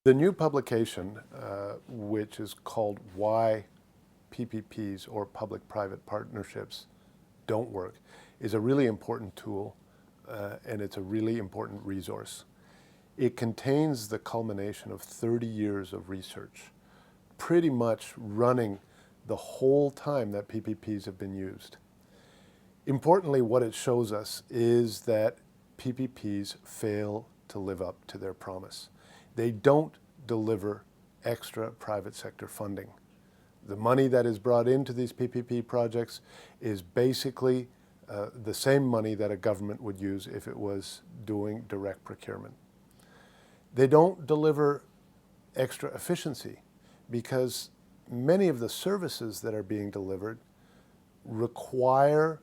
The new publication, which is called Why PPPs or Public-Private Partnerships Don't Work, is a really important tool and it's a really important resource. It contains the culmination of 30 years of research, pretty much running the whole time that PPPs have been used. Importantly, what it shows us is that PPPs fail to live up to their promise. They don't deliver extra private sector funding. The money that is brought into these PPP projects is basically the same money that a government would use if it was doing direct procurement. They don't deliver extra efficiency because many of the services that are being delivered require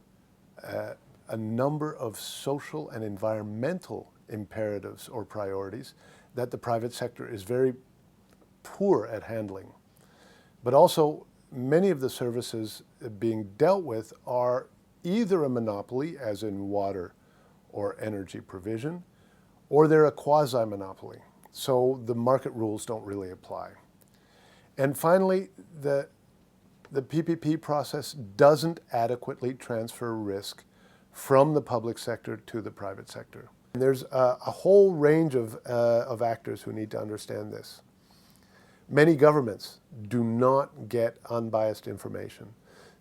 a number of social and environmental imperatives or priorities that the private sector is very poor at handling. But also, many of the services being dealt with are either a monopoly, as in water or energy provision, or they're a quasi-monopoly. So the market rules don't really apply. And finally, the PPP process doesn't adequately transfer risk from the public sector to the private sector. And there's a whole range of actors who need to understand this. Many governments do not get unbiased information.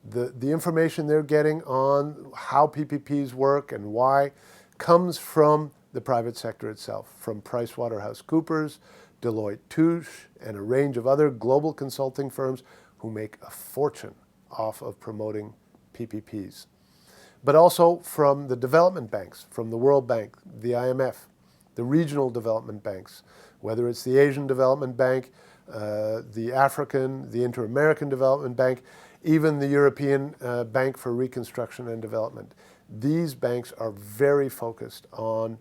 The information they're getting on how PPPs work and why comes from the private sector itself, from PricewaterhouseCoopers, Deloitte Touche, and a range of other global consulting firms who make a fortune off of promoting PPPs. But also from the development banks, from the World Bank, the IMF, the regional development banks, whether it's the Asian Development Bank, the African, the Inter-American Development Bank, even the European Bank for Reconstruction and Development. These banks are very focused on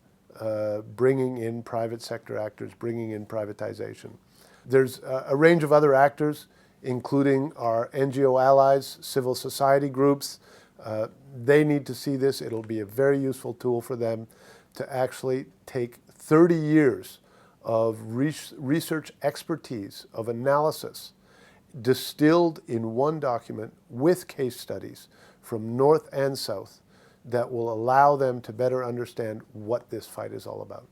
bringing in private sector actors, bringing in privatization. There's a range of other actors, including our NGO allies, civil society groups. They need to see this. It'll be a very useful tool for them to actually take 30 years of research expertise, of analysis, distilled in one document with case studies from North and South that will allow them to better understand what this fight is all about.